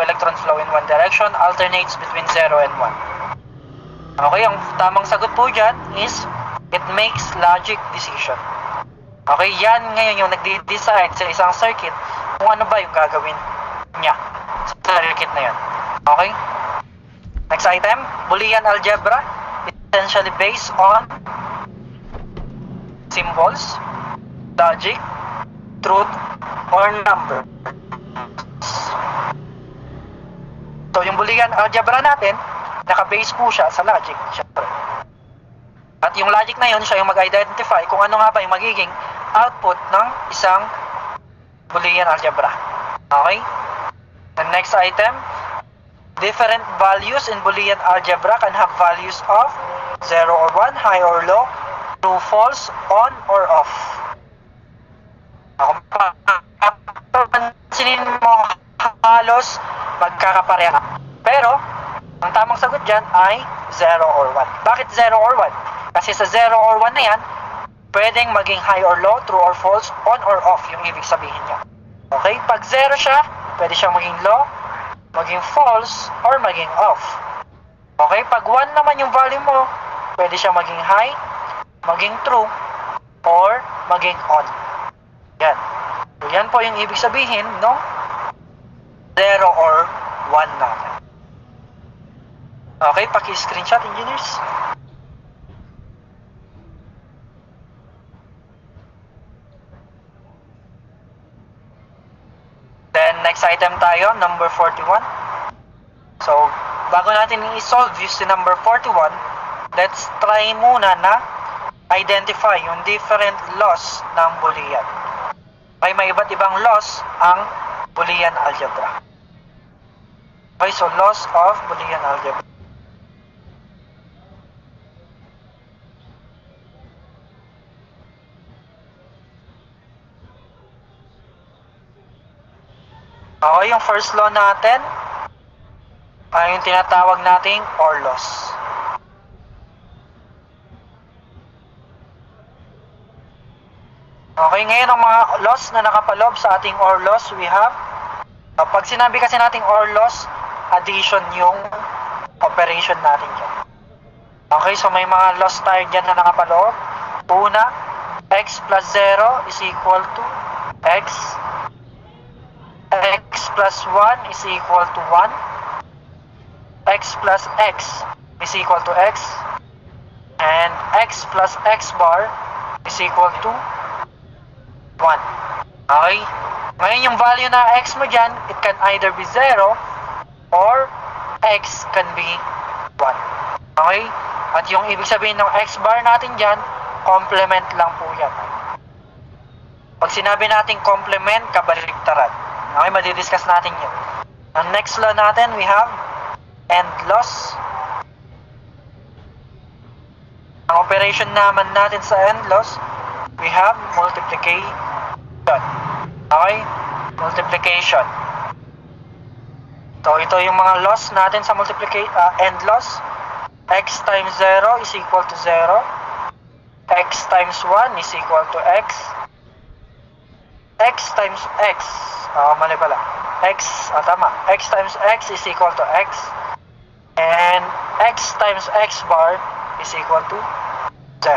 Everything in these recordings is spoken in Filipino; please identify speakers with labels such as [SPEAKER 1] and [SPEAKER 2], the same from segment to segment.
[SPEAKER 1] electron flow in one direction alternates between 0 and 1. Okay, ang tamang sagot po dyan is it makes logic decision. Okay, yan ngayon yung nagde-decide sa isang circuit kung ano ba yung gagawin niya sa circuit na yan. Okay? Next item, Boolean algebra is essentially based on symbols, logic, truth, or number. So, yung Boolean algebra natin, naka-base po siya sa logic. Syempre. At yung logic na yun, siya yung mag-identify kung ano nga ba yung magiging output ng isang Boolean algebra. Okay? The next item, different values in Boolean algebra can have values of 0 or 1, high or low, true, false, on or off. Kung pansinin mo, halos magkakapareha. Pero, ang tamang sagot dyan ay 0 or 1. Bakit 0 or 1? Kasi sa 0 or 1 na yan, pwedeng maging high or low, true or false, on or off yung ibig sabihin niya. Okay? Pag 0 siya, pwede siyang maging low, maging false, or maging off. Okay? Pag 1 naman yung value mo, pwede siyang maging high, maging true, or maging on. Yan. So, yan po yung ibig sabihin no 0 or 1 natin. Okay, paki-screenshot, engineers. Then, next item tayo, number 41. So, bago natin i-solve yung number 41, let's try muna na identify yung different laws ng Boolean. Okay, may iba't ibang laws ang Boolean algebra. Okay, so laws of Boolean algebra. Okay, yung first law natin ay yung tinatawag nating OR laws. Okay, ngayon ang mga laws na nakapaloob sa ating OR laws, we have, pag sinabi kasi nating OR laws, addition yung operation natin dyan. Okay, so may mga laws tayo dyan na nakapaloob. Una, x plus 0 is equal to x. X plus 1 is equal to 1. X plus x is equal to x. And x plus x bar is equal to 1. Okay? Ngayon yung value na x mo dyan, it can either be 0 or x can be 1. Okay? At yung ibig sabihin ng x bar natin dyan, complement lang po yan. Pag sinabi natin complement, kabaligtaran. Okay, madidiscuss natin yun. Ang next law natin, we have end loss. Ang operation naman natin sa end loss, we have multiplication. Okay? Multiplication. So, ito yung mga loss natin sa end loss. X times 0 is equal to 0. X times 1 is equal to x. X times x. Mali pala. Tama. X times x is equal to x. And x times x bar is equal to 0.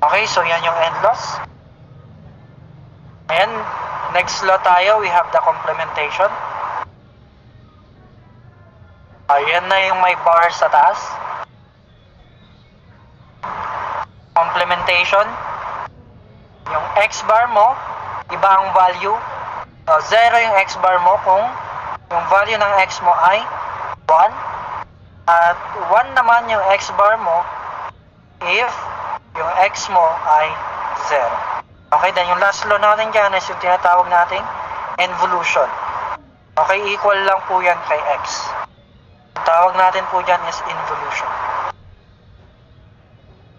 [SPEAKER 1] Okay, so yan yung end loss. And next law tayo, we have the complementation. Ayan na yung may bar sa taas. Complementation. Yung x bar mo, iba ang value. 0 yung x bar mo kung yung value ng x mo ay 1. At 1 naman yung x bar mo if yung x mo ay 0. Okay, then yung last law natin dyan is yung tinatawag nating involution. Okay, equal lang po yan kay x. Ang tawag natin po dyan is involution.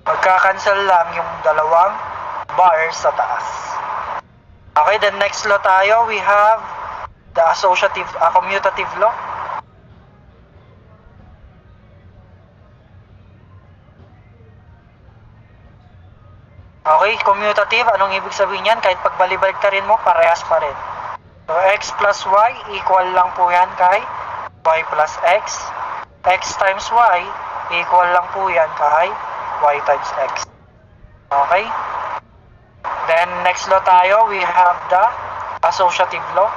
[SPEAKER 1] Magkakancel lang yung dalawang bars sa taas. Okay, then next law tayo, we have the associative, commutative law. Okay, commutative, anong ibig sabihin yan? Kahit pagbalibalik ka rin mo, parehas pa rin. So, x plus y equal lang po yan kay y plus x. X times y equal lang po yan kay y times x. Okay? Then, next law tayo, we have the associative law.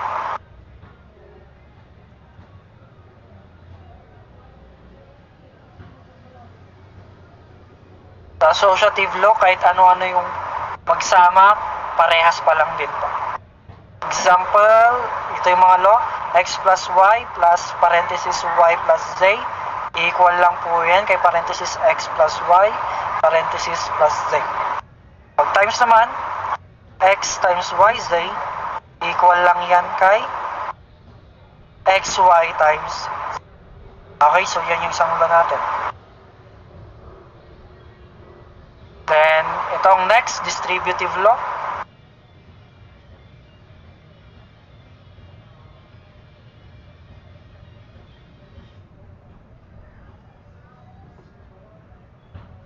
[SPEAKER 1] Sa associative law, kahit ano-ano yung magsama, parehas pa lang din po. Example, ito yung mga law, x plus y plus parenthesis y plus z equal lang po yan kay parenthesis x plus y parenthesis plus z. Pag times naman, x times yz equal lang yan kay xy times z. Okay, so yan yung isang law natin. Then, itong next, distributive law.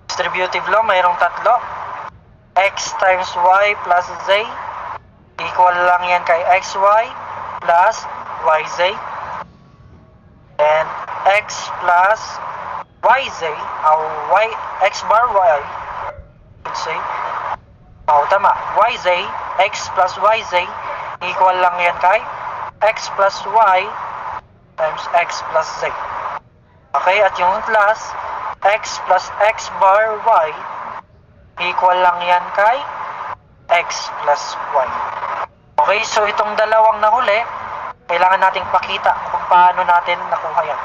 [SPEAKER 1] Distributive law, mayroong tatlo. X times y plus z equal lang yan kay xy plus yz. And x plus yz, x bar y, say, tama, yz, x plus yz equal lang yan kay x plus y times x plus z. Okay, at yung last, x plus x bar y equal lang yan kay x plus y. Okay, so itong dalawang nahuli, kailangan nating pakita kung paano natin nakuha yan.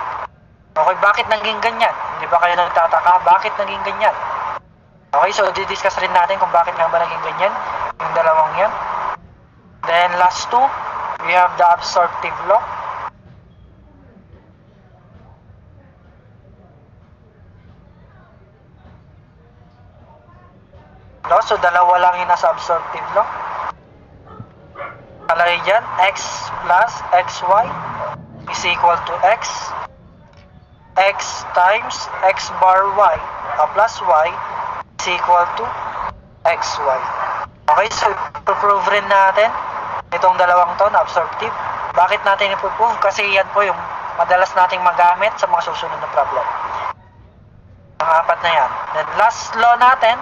[SPEAKER 1] Okay, bakit naging ganyan? Hindi ba kayo nagtataka? Bakit naging ganyan? Okay, so di-discuss rin natin kung bakit nga ba naging ganyan yung dalawang yan. Then last two, we have the absorptive law. No, so dalawa lang yung nasa absorptive law. Kalagay dyan, x plus xy is equal to x times x bar y plus y is equal to xy. Okay, so ipoprove rin natin itong dalawang to na absorptive. Bakit natin ipoprove? Kasi yan po yung madalas nating magamit sa mga susunod na problem. Ang apat na yan. Then last law natin,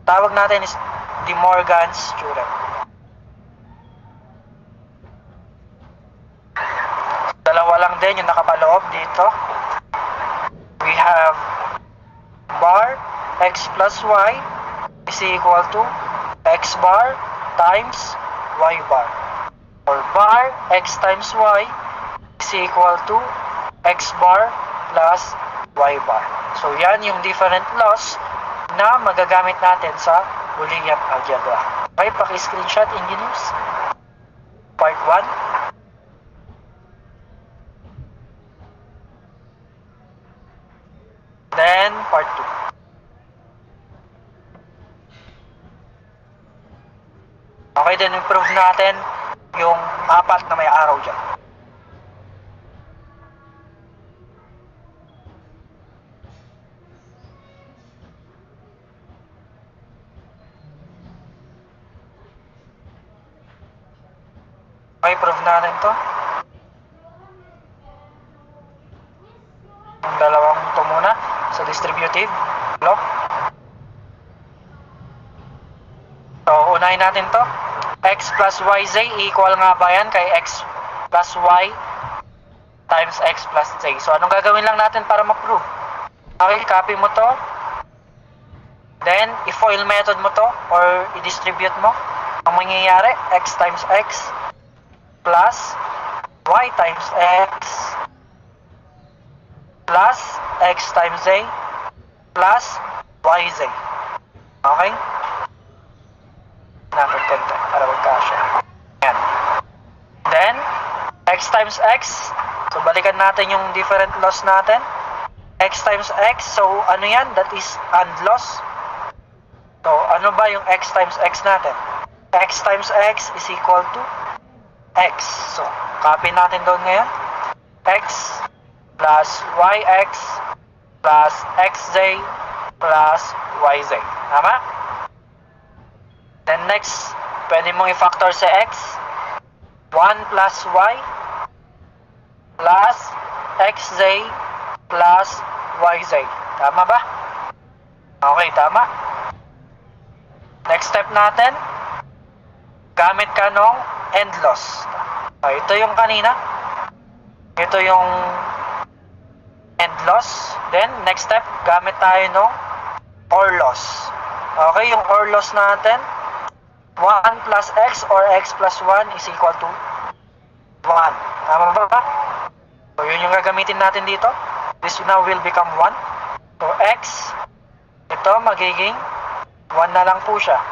[SPEAKER 1] tawag natin is De Morgan's theorem. Dalawa lang din yung nakapaloob dito. We have bar x plus y is equal to x bar times y bar. Or bar x times y is equal to x bar plus y bar. So yan yung different laws na magagamit natin sa Boolean algebra. Okay, paki-screenshot engineers. Part 1. Then, part 2. Okay, then improve natin yung apat na may araw dyan. Okay, prove natin to. Yung dalawang to muna sa distributive law. So, unahin natin to. X plus yz equal nga ba yan kay x plus y times x plus z. So, anong gagawin lang natin para ma-prove? Okay, copy mo to. Then, i-FOIL method mo to or i-distribute mo. Ang mangyayari, x times x plus y times x plus x times z plus yz. Okay? Natin konti para magkasya. Yan. Then, x times x. So, balikan natin yung different laws natin. X times x. So, ano yan? That is AND laws. So, ano ba yung x times x natin? X times x is equal to x. So, copy natin doon ngayon. X plus yx plus xz plus yz. Tama? Then next, pwede mong i-factor sa x. 1 plus y plus xz plus yz. Tama ba? Okay, tama. Next step natin, gamit ka nung end loss. Ito yung kanina. Ito yung end loss. Then, next step, gamit tayo nung OR loss. Okay, yung OR loss natin, 1 plus x or x plus 1 is equal to 1. Tama ba? So, yun yung gagamitin natin dito. This now will become 1. So, x, ito magiging 1 na lang po siya.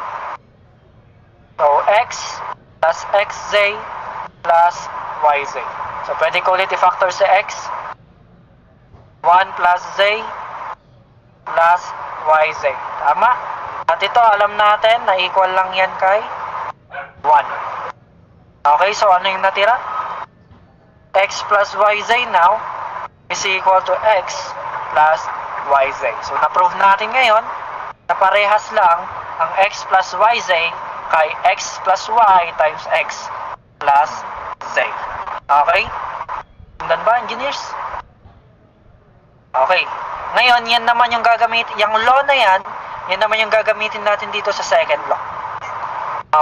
[SPEAKER 1] So, x plus xz plus yz. So, pwede ko ulit i-factor sa x. 1 plus z plus yz. Tama? At ito, alam natin na equal lang yan kay 1. Okay, so ano yung natira? X plus yz now is equal to x plus yz. So, na-prove natin ngayon na parehas lang ang x plus yz kay x plus y times x plus z. Okay? Sundan ba, engineers? Okay. Ngayon, yan naman yung yung law na yan naman yung gagamitin natin dito sa second law.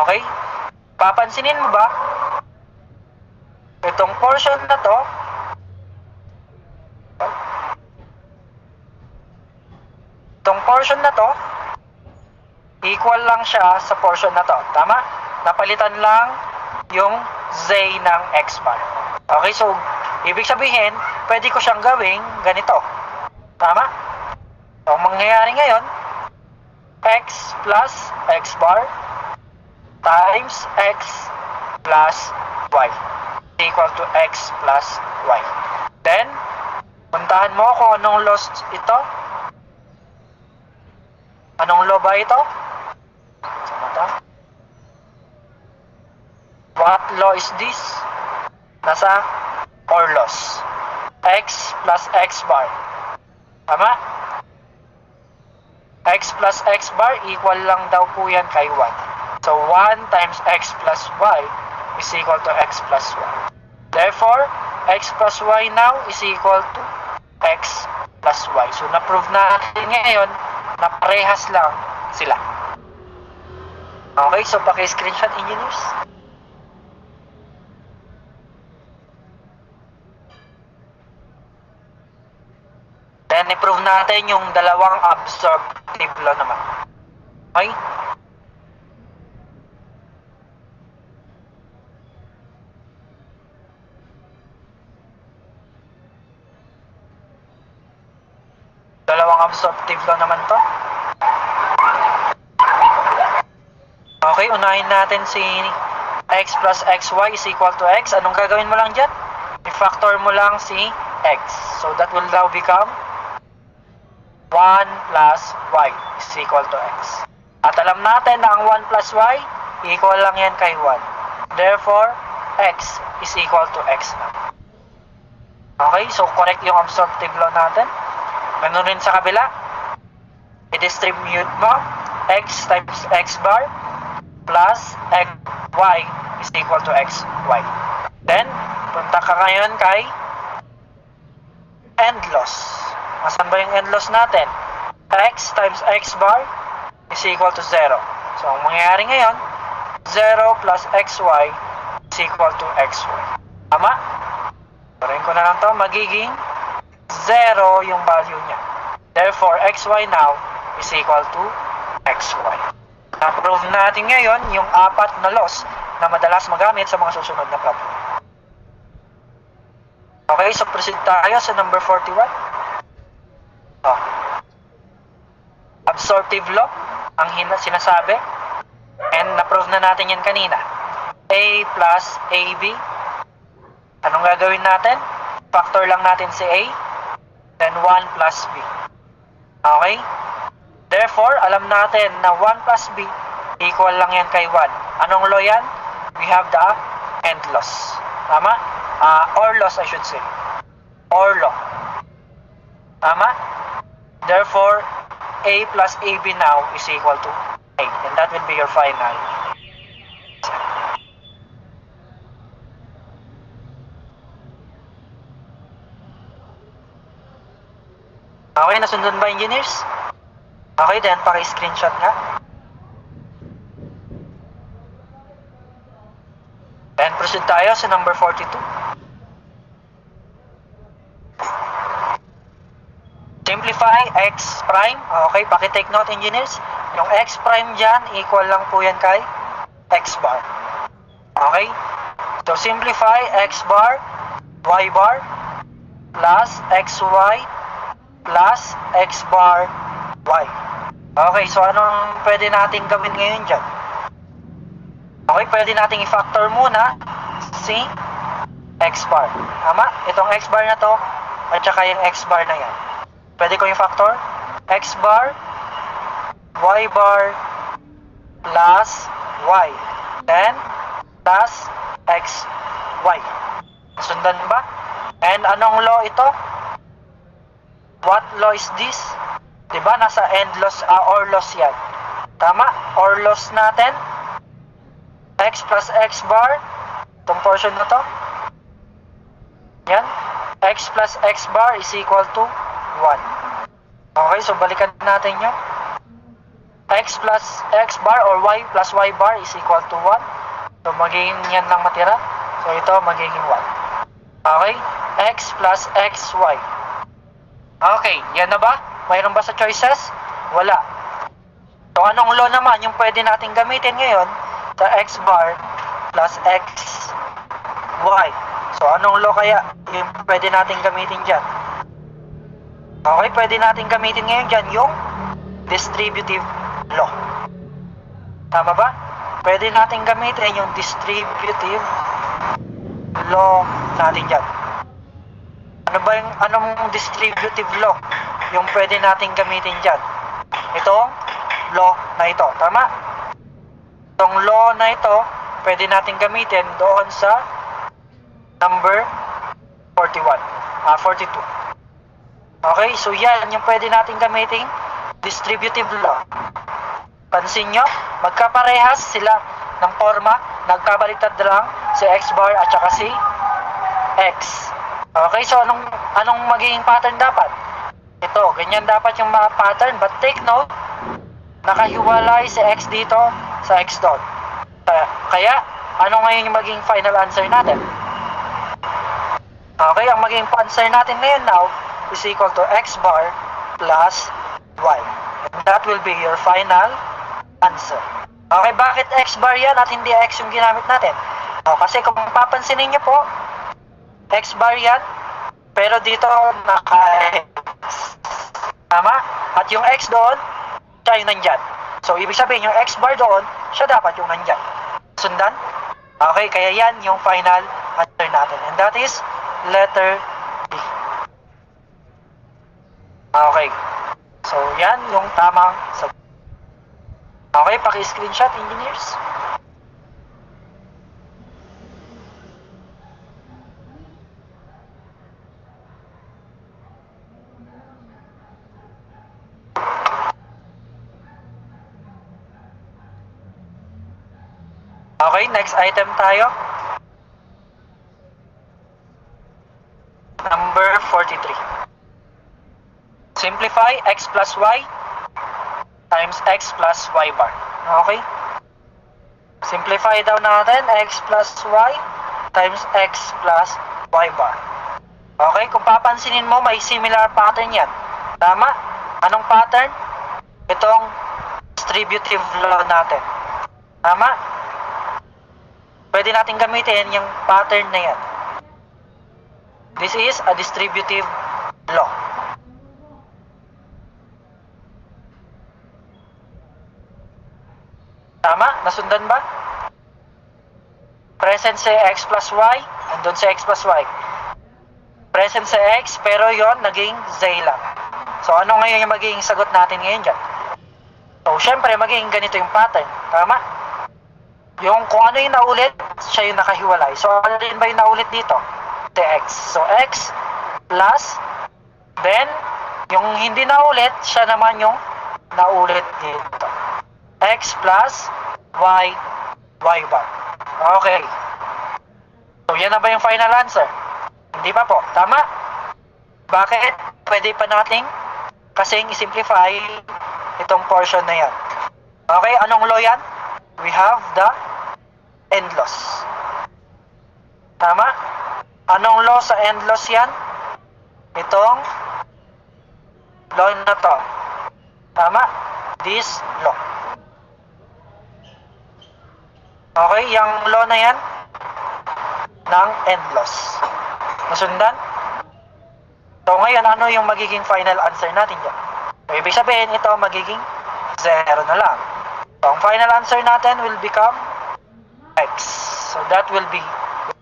[SPEAKER 1] Okay? Papansinin mo ba? Itong portion na to, equal lang siya sa portion na to. Tama? Napalitan lang yung z ng x bar. Okay, so, ibig sabihin, pwede ko siyang gawing ganito. Tama? So, ang mangyayari ngayon, x plus x bar times x plus y equal to x plus y. Then, puntahan mo kung anong law ito. Anong law ba ito? What law is this? Nasa OR loss. X plus x bar. Tama? X plus x bar equal lang daw po yan kay 1. So, 1 times x plus y is equal to x plus y. Therefore, x plus y now is equal to x plus y. So, na-prove natin ngayon na parehas lang sila. Okay, so paki-screenshot, engineers. Then, i-prove natin yung dalawang absorptive law naman. Okay? Dalawang absorptive law naman to. Okay, unahin natin si x plus xy is equal to x. Anong gagawin mo lang dyan? I-factor mo lang si x. So, that will now become 1 plus y is equal to x. At alam natin na ang 1 plus y, equal lang yan kay 1. Therefore, x is equal to x na. Okay, so correct yung absorptive law natin. Ganun rin sa kabila. I-distribute mo x times x bar plus y is equal to xy. Then, punta ka ngayon kay end loss. Asan ba yung end loss natin? X times x bar is equal to 0. So, ang mangyayari ngayon, 0 plus xy is equal to xy. Tama? Turin ko na lang to. Magiging 0 yung value niya. Therefore, xy now is equal to xy. Na-prove natin ngayon yung 4 na laws na madalas magamit sa mga susunod na problem. Okay, so proceed tayo sa number 41. Absorptive law ang sinasabi, and na-prove na natin yan kanina. A plus AB, anong gagawin natin? Factor lang natin si A, then 1 plus B. Okay? Therefore, alam natin na 1 plus B equal lang yan kay 1. Anong law yan? We have the end loss. Tama? Or loss, I should say. Or law. Tama? Therefore, A plus AB now is equal to 8. And that will be your final. Okay, nasundan ba, engineers? Okay, then paki-screenshot nga. And proceed tayo sa number 42. Simplify x prime. Okay, paki-take note, engineers. Yung x prime dyan, equal lang po yan kay x bar. Okay? So, simplify x bar, y bar, plus xy, plus x bar, y. Okay, so anong pwede natin gawin ngayon dyan? Okay, pwede nating i-factor muna si x bar. Tama? Itong x bar na to, at saka yung x bar na yan. Pwede ko yung factor x bar, y bar, plus y. Then, plus x, y. Sundan ba? And anong law ito? What law is this? Diba? Nasa end loss, or loss yan. Tama? Or loss natin. X plus x bar. Itong portion na to. Yan. X plus x bar is equal to 1. Okay, so balikan natin yun. X plus x bar or y plus y bar is equal to 1. So magiging yan lang matira. So ito magiging 1. Okay, x plus xy. Okay, yan na ba? Mayroon ba sa choices? Wala. So anong law naman yung pwede natin gamitin ngayon sa x bar plus x y? So anong law kaya yung pwede natin gamitin dyan? Okay, pwede natin gamitin ngayon dyan yung distributive law. Tama ba? Pwede natin gamitin yung distributive law natin dyan. Ano ba yung, anong distributive law yung pwede natin gamitin dyan? Itong law na ito. Tama? Itong law na ito, pwede natin gamitin doon sa number 42. Okay, so yan yung pwede natin gamitin distributive law. Pansin nyo, magkaparehas sila ng forma, nagkabaliktad lang si x bar at saka si x. Okay, so anong magiging pattern dapat? Ito, ganyan dapat yung mga pattern, but take note, nakahiwalay si x dito sa x doon. Kaya, ano ngayon yung magiging final answer natin? Okay, ang magiging answer natin ngayon now is equal to x bar plus y. And that will be your final answer. Okay, bakit x bar yan at hindi x yung ginamit natin? Kasi kung papansinin nyo po, x bar yan, pero dito naka-x. Tama? At yung x doon, siya yung nandyan. So, ibig sabihin, yung x bar doon, siya dapat yung nandyan. Sundan? Okay, kaya yan yung final answer natin. And that is letter D. Okay. So, yan yung tamang sagot. Okay, paki-screenshot, engineers. Okay, next item tayo. Number 43. Simplify x plus y times x plus y bar. Okay? Simplify daw natin x plus y times x plus y bar. Okay, kung papansinin mo, may similar pattern yan. Tama? Anong pattern? Itong distributive law natin. Tama? Pwede natin gamitin yung pattern na yan. This is a distributive law. Tama? Nasundan ba? Present sa x plus y, andun sa x plus y. Present sa x, pero yon naging z lang. So, ano ngayon yung magiging sagot natin ngayon dyan? So, syempre, magiging ganito yung pattern. Tama? Yung kung ano yung naulit, siya yung nakahiwalay. So, ano rin ba yung naulit dito? The x. So, x plus, then, yung hindi naulit, siya naman yung naulit dito. X plus y, y bar. Okay. So, yan na ba yung final answer? Hindi pa po. Tama? Bakit? Pwede pa nating kasing i-simplify itong portion na yan. Okay, anong law yan? We have the end loss. Tama? Anong law sa end loss yan? Itong law na to. Tama? This law. Okay, yung law na yan ng end loss. Nasundan? So ngayon, ano yung magiging final answer natin dyan? So, ibig sabihin, ito magiging 0 na lang. So, ang final answer natin will become X. So, that will be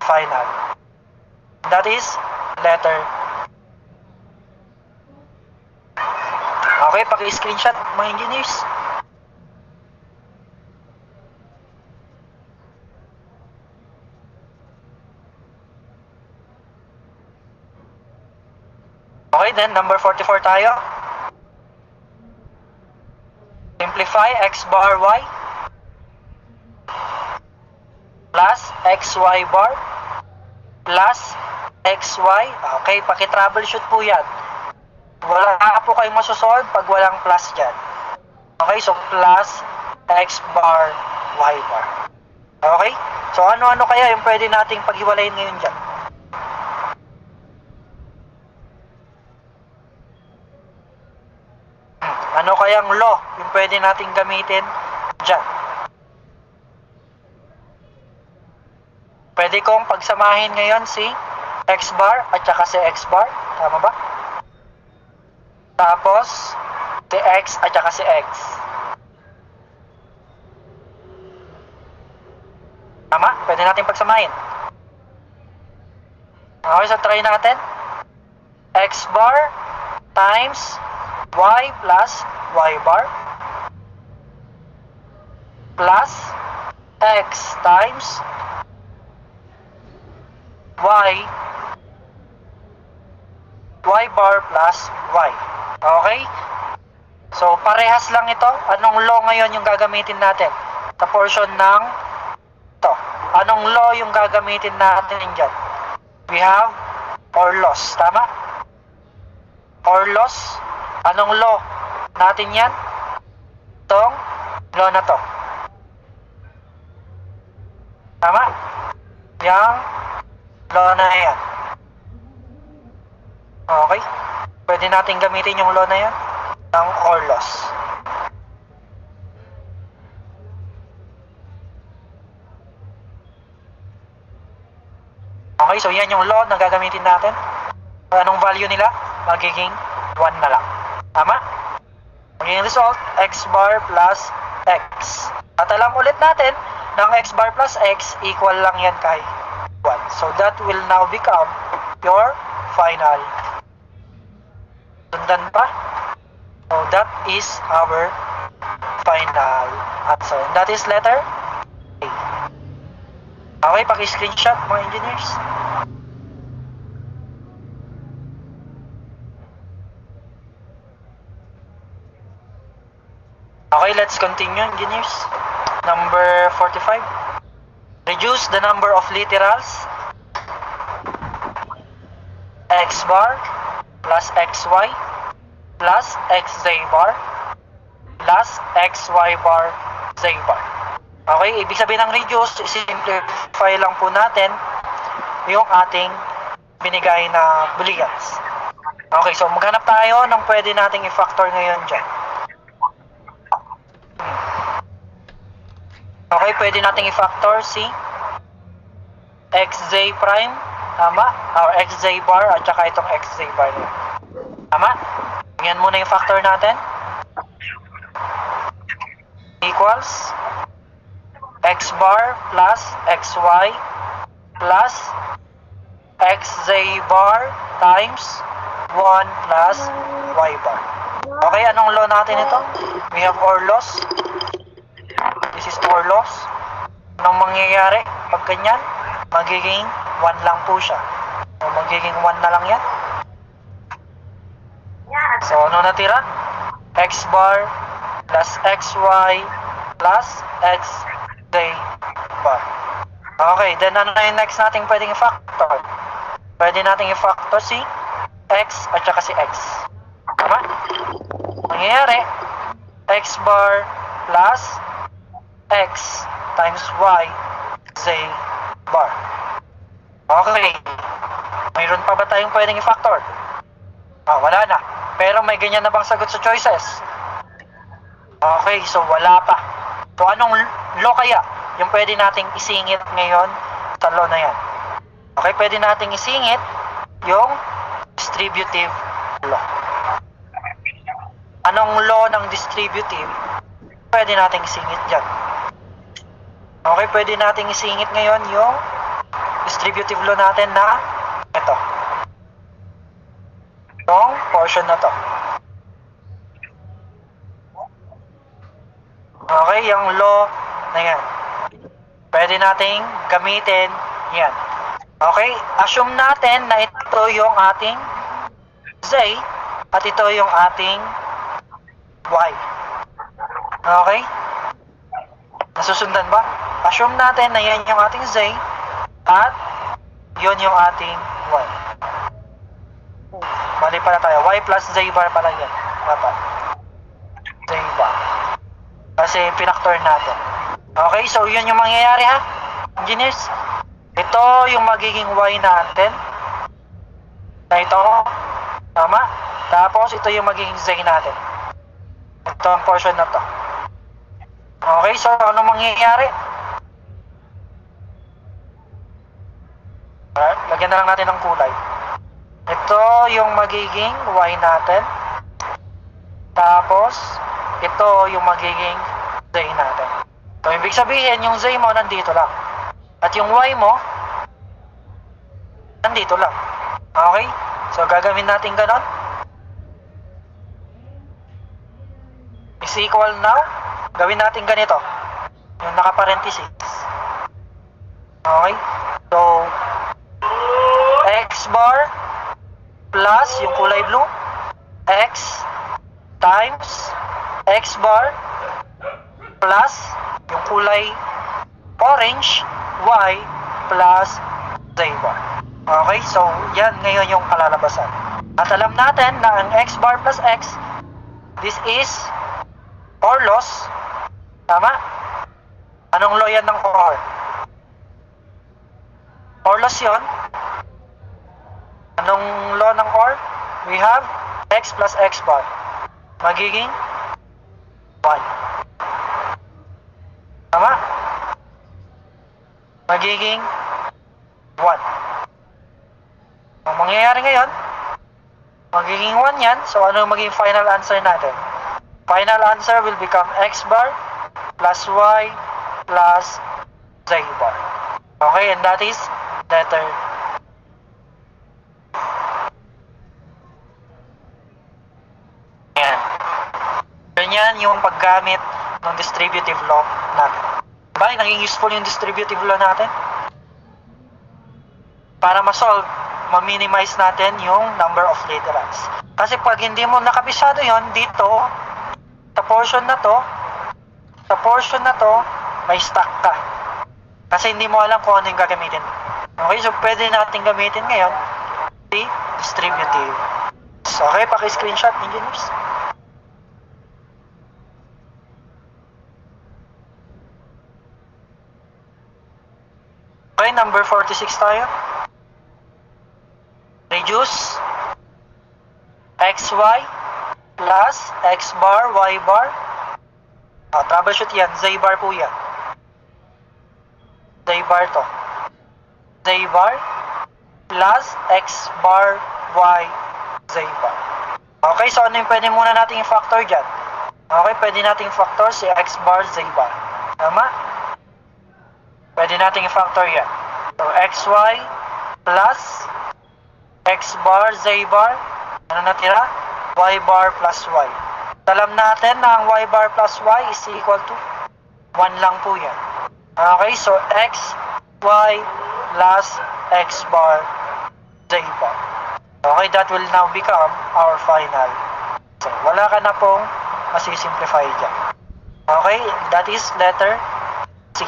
[SPEAKER 1] final. That is letter. Okay, paki-screenshot mga engineers. Okay, then number 44 tayo. Simplify x bar y plus xy bar plus xy. Okay, paki-troubleshoot po yan. Wala po kayong masosolve pag walang plus dyan. Okay, so plus x bar y bar. Okay, so ano-ano kaya yung pwede nating paghiwalayin ngayon dyan? Ano kayang law yung pwede nating gamitin dyan? Pwede kong pagsamahin ngayon si x bar at saka si x bar. Tama ba? Tapos, si x at saka si x. Tama? Pwede natin pagsamahin. Okay, so try natin. X bar times y plus y bar plus x times y bar plus y. Okay? So, parehas lang ito. Anong law ngayon yung gagamitin natin? Sa portion ng ito. Anong law yung gagamitin natin dyan? We have or loss. Tama? Or loss. Anong law natin yan? Itong law na to. Tama? Yang law na yan. Okay? Pwede natin gamitin yung law na yan ng or loss. Okay, so yan yung law na gagamitin natin. Anong value nila? Magiging 1 na lang. Tama? Magiging result, x bar plus x. At alam ulit natin, ng x bar plus x, equal lang yan kay 1. So that will now become your final. Sundan pa? So that is our final answer. And that is letter A. Okay, paki-screenshot mga engineers. Okay, let's continue, engineers. Number 45. Reduce the number of literals x bar plus xy plus xz bar plus xy bar z bar. Okay, ibig sabihin ng reduce, simplify lang po natin yung ating binigay na booleans. Okay, so maghanap tayo ng pwede nating i-factor ngayon dyan. Okay, pwede nating i-factor si xj prime, tama? Or xj bar at saka itong xj bar na. Tama? Tingnan muna yung factor natin. Equals x bar plus xy plus xj bar times 1 plus y bar. Okay, anong law natin ito? We have or loss. This is or loss. Anong mangyayari pag ganyan? Magiging 1 lang po siya. So, magiging 1 na lang yan. So, ano natira? X bar plus xy plus xj bar. Okay, then ano na yung next nating pwedeng i-factor? Pwede nating i-factor si x at saka si x. Tama? mangyayari, x bar plus x times y z bar. Okay. Mayroon pa ba tayong pwedeng i-factor? Wala na. Pero may ganyan na bang sagot sa choices? Okay, so wala pa. So anong law kaya yung pwede nating isingit ngayon sa law na yan? Okay, pwede nating isingit yung distributive law. Anong law ng distributive pwede nating isingit dyan? Okay, pwede nating isingit ngayon yung distributive law natin na ito. Itong portion na to. Okay, yung law na yan. Pwede nating gamitin yan. Okay, assume natin na ito yung ating z at ito yung ating y. Okay? Nasusundan ba? Assume natin na yan yung ating z at yun yung ating y. Mali pala tayo. Y plus z bar pala yan. Dapat. Z bar. Kasi pinactor natin. Okay, so yun yung mangyayari ha, engineers. Ito yung magiging y natin. Na ito. Tama? Tapos ito yung magiging z natin. Ito ang portion na to. Okay, so ano mangyayari? Alright, lagyan na lang natin ng kulay. Ito yung magiging y natin. Tapos, ito yung magiging z natin. So, ibig sabihin, yung z mo nandito lang. At yung y mo, nandito lang. Okay? So, gagawin natin ganon. Is equal now. Gawin natin ganito. Yung naka-parenthesis. Okay? So, x bar plus yung kulay blue, x times x bar plus yung kulay orange, y plus z bar. Okay, so yan ngayon yung kalalabasan. At alam natin na ang x bar plus x, this is OR loss. Tama? Anong law yan ng OR? OR loss yun. Anong law ng OR? We have x plus x bar. Magiging y. Tama? Magiging 1. Ang mangyayari ngayon, magiging 1 yan. So, ano magiging final answer natin? Final answer will become x bar plus y plus z bar. Okay, and that is letter ganyan yung paggamit ng distributive law natin. Diba? Naging useful yung distributive law natin? Para ma-solve, ma-minimize natin yung number of literals. Kasi pag hindi mo nakabisado yon dito, sa portion na to, may stuck ka. Kasi hindi mo alam kung ano yung gagamitin. Okay, so pwede natin gamitin ngayon the distributive. So, okay, paki-screenshot, engineers. Okay, number 46 tayo. Reduce xy plus x bar, y bar. Troubleshoot yan. Z bar po yan. Z bar to. Z bar plus x bar, y, z bar. Okay, so ano yung pwede muna nating i-factor dyan? Okay, pwede nating i-factor si x bar, z bar. Tama? Pwede nating i-factor yan. So, xy plus x bar, z bar. Ano natira? Y bar plus y. Alam natin na ang y bar plus y is equal to 1 lang po yan. Okay, so x, y plus x bar, z bar. Okay, that will now become our final. So, wala ka na pong masisimplify dyan. Okay, that is letter C.